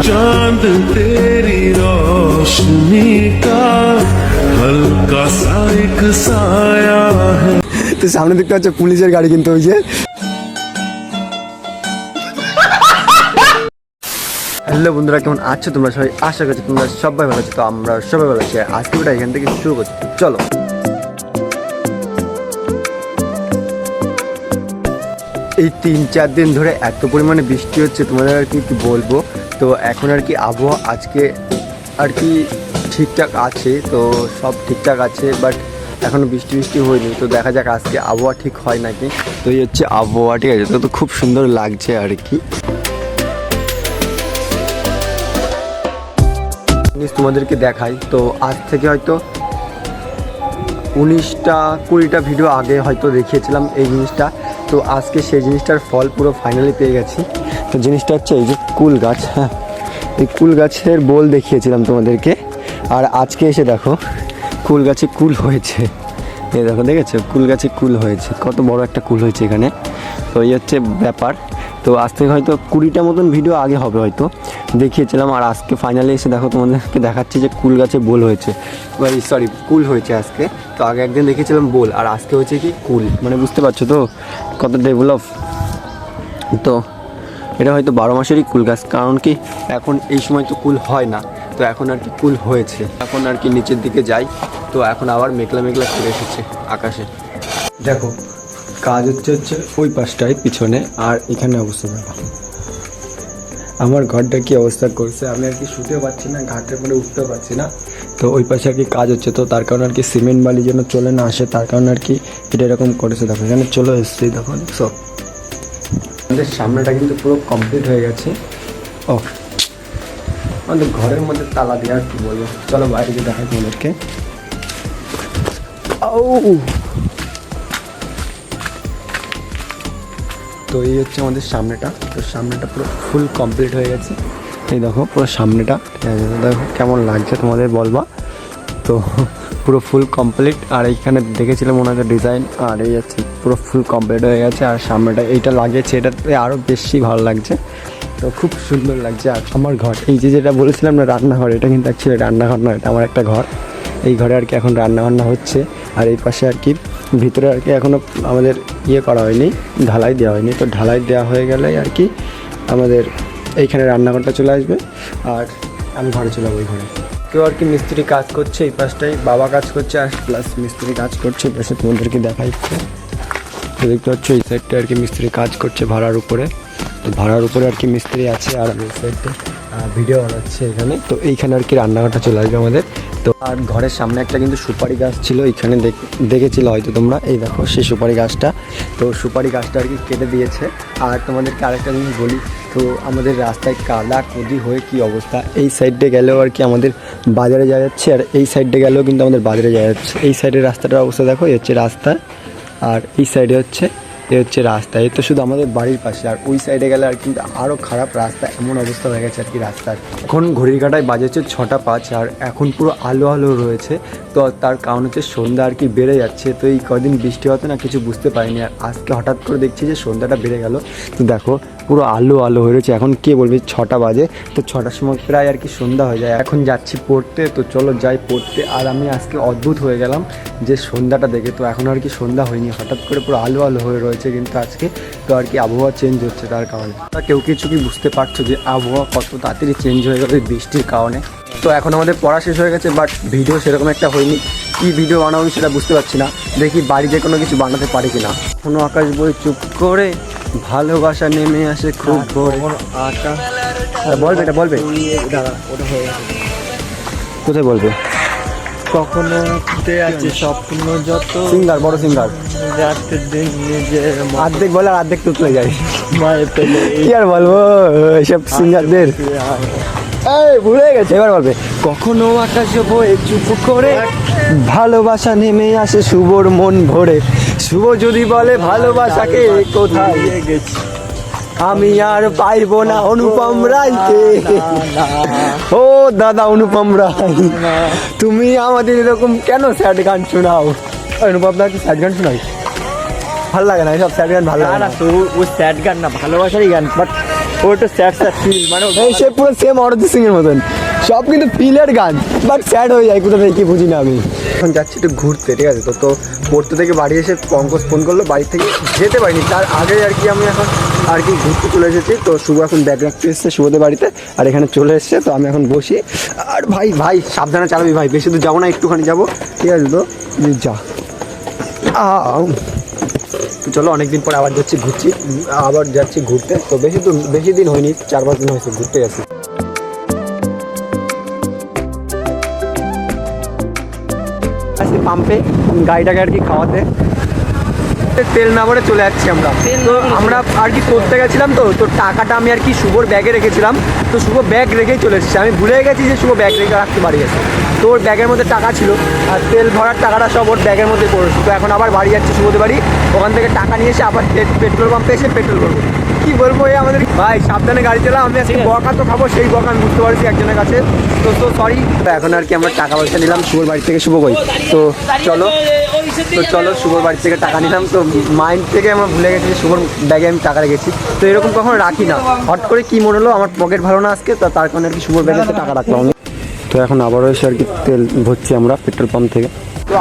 चांद तेरी रोशनी का हल्का सा एक साया है। তো সামনে দেখতে পাচ্ছ পুলিশের গাড়ি কিন্তু ওই যে। হ্যালো বন্ধুরা, কেমন আছো তোমরা সবাই? আশা করছি তোমরা সবাই ভালো আছো। তো আমরা সবাই ভালো আছি। আজকে ওটা এখান থেকে শুরু করছি, চলো। এই 3-4 দিন ধরে এত পরিমাণে বৃষ্টি হচ্ছে, তোমাদের আর কি বলবো। তো এখন আর কি আবহাওয়া আজকে আর কি ঠিকঠাক আছে, তো সব ঠিকঠাক আছে, বাট এখনও বৃষ্টি হয়নি। তো দেখা যাক আজকে আবহাওয়া ঠিক হয় নাকি। তো এই হচ্ছে আবহাওয়া, ঠিক আছে। তো খুব সুন্দর লাগছে আর কি। তোমাদেরকে দেখাই, তো আজ থেকে হয়তো 19-20টা ভিডিও আগে হয়তো দেখিয়েছিলাম এই জিনিসটা। তো আজকে সেই জিনিসটার ফল পুরো ফাইনালি পেয়ে গেছি। তো জিনিসটা হচ্ছে এই যে কুল গাছ। হ্যাঁ, এই কুল গাছের বোল দেখিয়েছিলাম তোমাদেরকে, আর আজকে এসে দেখো কুল গাছে কুল হয়েছে। এই দেখো, দেখেছো কুল গাছে কুল হয়েছে, কত বড় একটা কুল হয়েছে এখানে। তো এই হচ্ছে ব্যাপার। তো আজ থেকে হয়তো 20টা মতন ভিডিও আগে হবে হয়তো দেখিয়েছিলাম, আর আজকে ফাইনালি এসে দেখো তোমাদেরকে দেখাচ্ছি যে কুল গাছে বোল হয়েছে, সরি কুল হয়েছে আজকে। তো আগে একদিন দেখিয়েছিলাম বোল, আর আজকে হচ্ছে কি কুল, মানে বুঝতে পারছো তো কত ডেভেলপ। তো এটা হয়তো 12 মাসেরই কুল গাছ, কারণ কি এখন এই সময় তো কুল হয় না, তো এখন আর কি কুল হয়েছে। এখন আর কি নিচের দিকে যাই, তো এখন আবার মেঘলা মেঘলা করে এসেছে আকাশে। দেখো কাজ হচ্ছে ওই পাশটায় পিছনে, আর এখানে অবস্থা দেখো আমার ঘরটা কি অবস্থা করছে। আমি আর কি শুতেও পারছি না, ঘাটের পরে উঠতেও পারছি না। তো ওই পাশে আর কি কাজ হচ্ছে, তো তার কারণে আর কি সিমেন্ট বালি যেন চলে না আসে, তার কারণে আর কি এটা এরকম করেছে। দেখো এখানে চলে এসছে, দেখো দেখছো আমাদের সামনেটা কিন্তু পুরো কমপ্লিট হয়ে গেছে। ও আমাদের ঘরের মধ্যে তালা দিয়ে আর কি বলবো, চলো বাইরে গিয়ে দেখাই তোমাদেরকে। তো এই হচ্ছে আমাদের সামনেটা। তো সামনেটা পুরো ফুল কমপ্লিট হয়ে গেছে। এই দেখো পুরো সামনেটা, দেখো কেমন লাগছে তোমাদের বলবা। তো পুরো ফুল কমপ্লিট, আর এইখানে দেখেছিলাম ওনাদের ডিজাইন, আর এই হচ্ছে পুরো ফুল কমপ্লিট হয়ে গেছে। আর সামনেটা এইটা লাগিয়েছে, এটাতে আরও বেশি ভালো লাগছে। তো খুব সুন্দর লাগছে। আর আমার ঘর এই যে যেটা বলেছিলাম না রান্নাঘর, এটা কিন্তু অ্যাকচুয়ালি রান্নাঘর নয়, এটা আমার একটা ঘর। এই ঘরে আর কি এখন রান্নাবান্না হচ্ছে। আর এই পাশে আর কি ভিতরে আর কি এখনও আমাদের করা হয়নি, ঢালাই দেওয়া হয়নি। তো ঢালাই দেওয়া হয়ে গেলে আর কি আমাদের এইখানে রান্নাঘরটা চলে আসবে, আর আমি ঘরে চলে যাবো। ওই ঘরে কেউ আর কি মিস্ত্রি কাজ করছে, এই পাশটায় বাবা কাজ করছে, আর প্লাস মিস্ত্রি কাজ করছে। এই পাশে তোমাদেরকে দেখাচ্ছে, তো দেখতে পাচ্ছ এই সাইডটা আর কি মিস্ত্রি কাজ করছে ভাড়ার উপরে। তো ভাড়ার উপরে আর কি মিস্ত্রি আছে, আর এই সাইডটা ভিডিও বানাচ্ছে এখানে। তো এইখানে আর কি রান্নাঘরটা চলে আসবে আমাদের। তো আর ঘরের সামনে একটা কিন্তু সুপারি গাছ ছিল, এইখানে দেখেছিল হয়তো তোমরা। এই দেখো সেই সুপারি গাছটা। তো সুপারি গাছটা আর কি কেটে দিয়েছে। আর তোমাদেরকে আরেকটা জিনিস বলি, তো আমাদের রাস্তায় কাদা কুদি হয়ে কি অবস্থা। এই সাইডে গেলেও আর কি আমাদের বাজারে যাওয়া যাচ্ছে, আর এই সাইডে গেলেও কিন্তু আমাদের বাজারে যাওয়া যাচ্ছে। এই সাইডের রাস্তাটার অবস্থা দেখো, এই হচ্ছে রাস্তা, আর এই সাইডে হচ্ছে রাস্তা। এই তো শুধু আমাদের বাড়ির পাশে, আর ওই সাইডে গেলে আর কিন্তু আরও খারাপ রাস্তা, এমন অবস্থা হয়ে গেছে আর কি রাস্তার। এখন ঘড়ির কাঁটায় বাজে হচ্ছে 6টা 5, আর এখন পুরো আলো আলো রয়েছে। তো তার কারণ হচ্ছে সন্ধ্যা আর কি বেড়ে যাচ্ছে। তো এই কদিন বৃষ্টি হতে না কিছু বুঝতে পারিনি, আর আজকে হঠাৎ করে দেখছি যে সন্ধ্যাটা বেড়ে গেল। তো দেখো পুরো আলো আলো হয়ে রয়েছে। এখন কে বলবে 6টা বাজে, তো 6টার সময় প্রায় আর কি সন্ধ্যা হয়ে যায়। এখন যাচ্ছি পড়তে, তো চলো যাই পড়তে। আর আমি আজকে অদ্ভুত হয়ে গেলাম যে সন্ধ্যাটা দেখে, তো এখন আর কি সন্ধ্যা হয়নি, হঠাৎ করে পুরো আলো আলো হয়ে রয়েছে কিন্তু আজকে। তো আর কি আবহাওয়া চেঞ্জ হচ্ছে তার কারণে। কেউ কিছু কি বুঝতে পারছো যে আবহাওয়া কত তাড়াতাড়ি চেঞ্জ হয়ে গেল এই বৃষ্টির কারণে। তো এখন আমাদের পড়া শেষ হয়ে গেছে, বাট ভিডিও সেরকম একটা হয়নি। কী ভিডিও বানাবো সেটা বুঝতে পারছি না, দেখি বাড়িতে কোনো কিছু বানাতে পারি কিনা। কোনো আকাশ বই চুপ করে ভালোবাসা নেমে আসে খুব ভোরে। আকাশ বলবে, এটা বলবে, ওটা হয়ে গেছে, কোথায় বলবে? কখনো ফুটে আছে স্বপ্ন যত সিঙ্গার, বড় সিঙ্গার, রাতের দিন নিজের অর্ধেক বলে আর অর্ধেক তুতলে যায়। মায়ে পেলে কি আর বলবো এইসব সিঙ্গারদের, ভুলে গেছে। এবার বলবে কখনো আকাশ বয়ে চুপ করে ভালোবাসা নেমে আসে শুভর মন ভরে। শুভ যদি বলে ভালোবাসাকে কোথায় গেছি আমি আর পাইবো না অনুপম রায়কে। ও দাদা অনুপম রায়, তুমি আমাদের এরকম কেন স্যাড গান শোনাও? অনুভব দা কি স্যাড গান শোনাই? ভালো লাগে না এসব স্যাড গান, ভালো লাগে না না। তো ও স্যাড গান না, ভালোবাসারই গান, বাট ও একটু স্যাড স্যাড ফিল, মানে এই সে পুরো সেম অরিজিৎ সিং এর মতন, সব কিন্তু ফিলের গান, বাট স্যাড হয়ে যায় কোথা থেকে কি বুঝি না আমি। এখন যাচ্ছি একটু ঘুরতে, ঠিক আছে? তো পড়তে থেকে বাড়ি এসে পঙ্কজ ফোন করলো, বাড়ি থেকে যেতে পারিনি, তার আগে আর কি আমি এখন আর কি ঘুরতে চলে এসেছি। তো শুভ এখন ব্যাগ রাখতে এসছে শুভদের বাড়িতে, আর এখানে চলে এসছে। তো আমি এখন বসি, আর ভাই সাবধানে চালাবি ভাই, বেশি দূর যাবো না, একটুখানি যাবো, ঠিক আছে? তো যা তো চলো, অনেকদিন পর আবার যাচ্ছি ঘুরতে। তো বেশি দিন হয়নি, 4-5 দিন হয়েছে ঘুরতে গেছি। পাম্পে গাড়িটাকে আর কি খাওয়াতে, তেল না ভরে চলে যাচ্ছি আমরা। তো আমরা আর কি করতে গেছিলাম, তো টাকাটা আমি আর কি শুভর ব্যাগে রেখেছিলাম। তো শুভ ব্যাগ রেখেই চলে এসেছি, আমি ভুলে গেছি যে শুভ ব্যাগ রেখে রাখতে বাড়ি গেছে। তো ওর ব্যাগের মধ্যে টাকা ছিল, আর তেল ভরার টাকাটা সব ওর ব্যাগের মধ্যে পড়েছে। তো এখন আবার বাড়ি যাচ্ছি শুভদের বাড়ি, ওখান থেকে টাকা নিয়ে এসে আবার পেট্রোল পাম্পে এসে পেট্রোল করবো। কি বলবো, এই আমাদের ভাই সাবধানে গাড়ি চালাও। আমি আজকে বকা তো খাবো, সেই বকা আমি বুঝতে পারছি একজনের কাছে, তো সরি। এখন আর কি আমরা টাকা পয়সা নিলাম শুভর বাড়ি থেকে। শুভ কই? তো চলো শুভর বাড়ি থেকে টাকা নিলাম। তো মাইন্ড থেকে আমরা ভুলে গেছি যে শুভর ব্যাগে আমি টাকা রেখেছি। তো এরকম কখনো রাখি না, হট করে কি মনে হলো আমার পকেট ভালো না আজকে, তো তার কারণে আর কি শুভর ব্যাগে টাকা রাখলাম আমি। তো এখন আবারও এসে আর কি তেল ভরছি আমরা পেট্রোল পাম্প থেকে। তো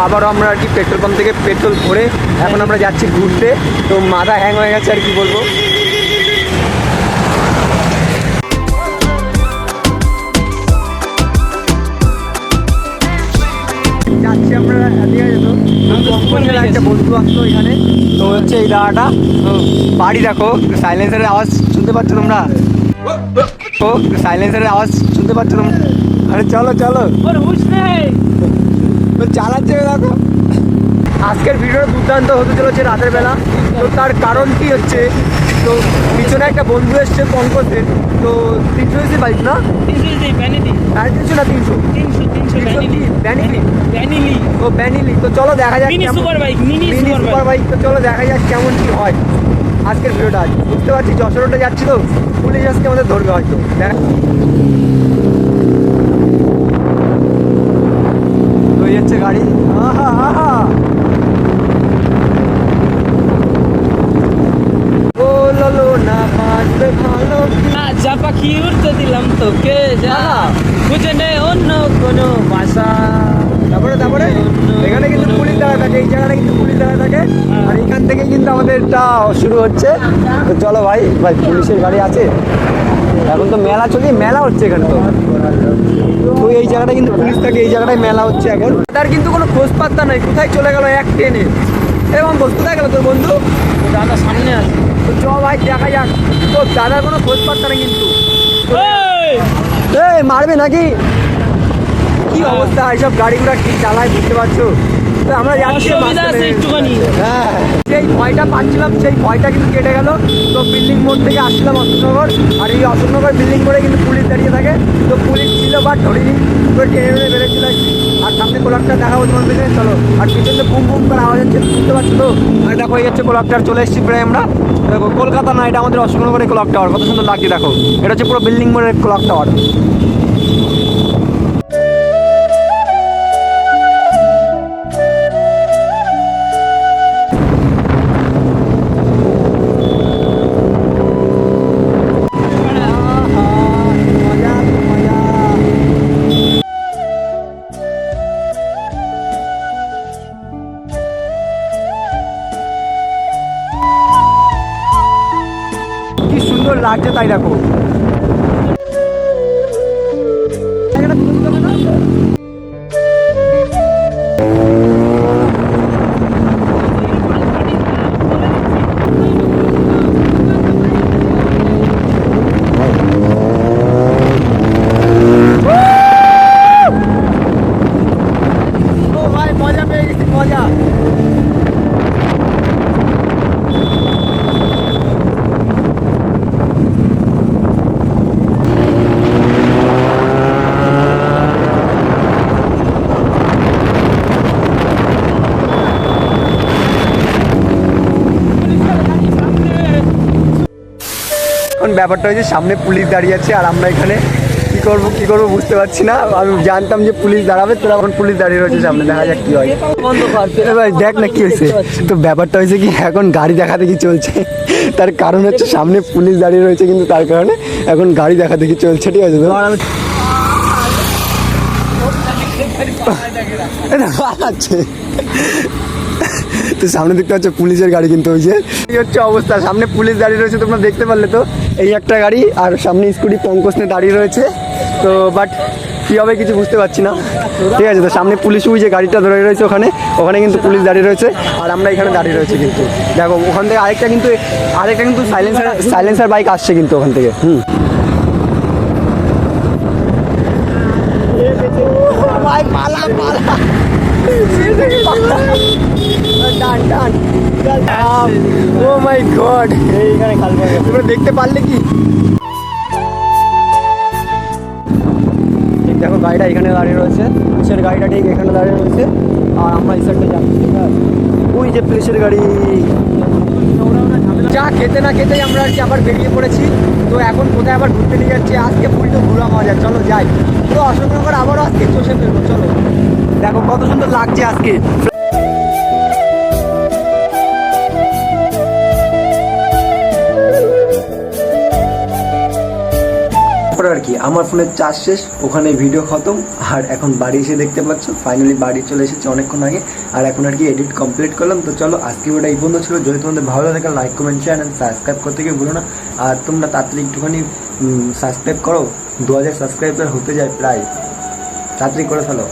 আবারও আমরা আর কি পেট্রোল পাম্প থেকে পেট্রোল ভরে এখন আমরা যাচ্ছি ঘুরতে। তো মাথা হ্যাং হয়ে গেছে আর কি বলবো। যাচ্ছি আমরা, ঠিক আছে? তো একটা বন্ধু আসলো এখানে, তো হচ্ছে এই দাঁড়াটা বাড়ি। দেখো সাইলেন্সারের আওয়াজ শুনতে পাচ্ছ তোমরা? আরে চলো চালাচ্ছে দেখো। আজকের ভিডিওটা দুর্দান্ত হতে চলেছে রাতের বেলা। তো তার কারণ কি হচ্ছে, তো পিছনে একটা বন্ধু এসছে পঙ্কজের। তো 300 বাইক না, 300 না 300 ব্যানিলি। তো চলো দেখা যাক মিনি সুপার বাইক। তো চলো দেখা যাক কেমন কি হয় আজকের ভিডিওটা। আজ বুঝতে পারছি যশোর রোডে যাচ্ছি, তো পুলিশ আজকে আমাদের ধরবে হয়তো। হয়ে যাচ্ছে গাড়ি, বললো না বাঁচবে ভালো। যা পাখি উড়তে দিলাম তোকে, যা বুঝে নে অন্য কোনো ভাষা। তারপরে এখানে কিন্তু পুলিশ দাঁড়া থাকে, এই জায়গাটা কিন্তু পুলিশ দাঁড়া থাকে, আর এখান থেকেই কিন্তু আমাদেরটা শুরু হচ্ছে। তো চলো ভাই পুলিশের গাড়ি আছে, এখন তো মেলা মেলা হচ্ছে এখানে। তো এই জায়গাটা কিন্তু পুলিশ থাকে, এই জায়গাটায় মেলা হচ্ছে এখন। তার কিন্তু কোনো খোঁজ পাত্তা নাই, কোথায় চলে গেল এক ট্রেনে। এবং কোথায় গেল তোর বন্ধু? দাদা সামনে আছে। তো চ ভাই দেখা যাক। তো দাদার কোনো খোঁজ পাত্তা নেই কিন্তু। এই মারবে নাকি? কি অবস্থা, এইসব গাড়ি ঘোড়া কি চালায় বুঝতে পারছো? তো আমরা যাচ্ছি, হ্যাঁ সেই ভয়টা পাচ্ছিলাম, সেই ভয়টা কিন্তু কেটে গেল। তো বিল্ডিং মোড় থেকে আসছিলাম অশোকনগর, আর এই অশোকনগর বিল্ডিং মোড়ে কিন্তু পুলিশ দাঁড়িয়ে থাকে। তো পুলিশ ছিল বাট ধরিনি, তো ট্রেনে বেড়েছিল আর কি। আর সামনে কোলাপটা দেখাবো তোমার পেছনে, চলো। আর পিছনে বুম বুম করে আওয়াজ হচ্ছে, বুঝতে পারছো তো? আর দেখো এই হচ্ছে কোলাপটার, চলে এসেছি প্রায় আমরা। দেখো কলকাতা না, এটা আমাদের অশোকনগরের ক্লক টাওয়ার, কত সুন্দর লাগছে দেখো। এটা হচ্ছে পুরো বিল্ডিং মোড়ের ক্লক টাওয়ার। কি সুন্দর লাগছে তাই দেখো। ও ভাই মজা পেয়ে গেছি, মজা। এখন ব্যাপারটা হচ্ছে সামনে পুলিশ দাঁড়িয়ে আছে, আর আমরা এখানে কি কি করবো বুঝতে পারছি না। আমি জানতাম যে পুলিশ দাঁড়াবে, তোরা এখন পুলিশ দাঁড়িয়ে রয়েছে সামনে, দেখা যাক কি হয়। বন্ধ কর এ ভাই দেখ না কি হয়েছে। তো ব্যাপারটা হয়েছে কি, এখন গাড়ি দেখাদেখি চলছে। তার কারণ হচ্ছে সামনে পুলিশ দাঁড়িয়ে রয়েছে, কিন্তু তার কারণে এখন গাড়ি দেখাদেখি চলছে, ঠিক আছে? তো আছে তো সামনে দেখতে পাচ্ছ পুলিশের গাড়ি, কিন্তু ওই যে এই হচ্ছে অবস্থা, সামনে পুলিশ দাঁড়িয়ে রয়েছে, তোমরা দেখতে পারলে তো। এই একটা গাড়ি আর সামনে স্কুটি পঙ্কজ নিয়ে দাঁড়িয়ে রয়েছে। তো বাট কী হবে কিছু বুঝতে পারছি না, ঠিক আছে? তো সামনে পুলিশ, ওই যে গাড়িটা ধরে রয়েছে ওখানে কিন্তু পুলিশ দাঁড়িয়ে রয়েছে, আর আমরা এখানে দাঁড়িয়ে রয়েছে। কিন্তু দেখো ওখান থেকে আরেকটা কিন্তু সাইলেন্সার বাইক আসছে কিন্তু ওখান থেকে। ভাই পালা ও মাই গড, এইখানে খাল তোমরা দেখতে পারলে কি? ঠিক দেখো গাড়িটা এখানে দাঁড়িয়ে রয়েছে, পুলিশের গাড়িটা ঠিক এখানে দাঁড়িয়ে রয়েছে, আর আমরা এই সাইডে যাচ্ছি। ওই যে পুলিশের গাড়ি। চা খেতে না খেতেই আমরা আর কি আবার বেরিয়ে পড়েছি। তো এখন কোথায় আবার ঘুরতে নিয়ে যাচ্ছি, আজকে ফুলটা ঘুরা মজা, চলো যাই। তো অশোকনগর আবারও আজকে চষে ফেলবো, চলো। দেখো কত সুন্দর লাগছে আজকে। আর কি আমার ফোনের চার্জ শেষ, ওখানে ভিডিও খতম, আর এখন বাড়ি এসে দেখতে পাচ্ছ ফাইনালি বাড়ি চলে এসেছে অনেকক্ষণ আগে। আর এখন আর কি এডিট কমপ্লিট করলাম। তো চলো আজকে ওটা এই পর্যন্ত ছিল। যদি তোমাদের ভালো লাগে like comment share and subscribe করতে গিয়ে ভুলো না। আর তোমরা তাড়াতাড়ি একটুখানি সাবস্ক্রাইব করো, 2000 সাবস্ক্রাইবার হতে যায় প্রায়, তাড়াতাড়ি করে ফেলো।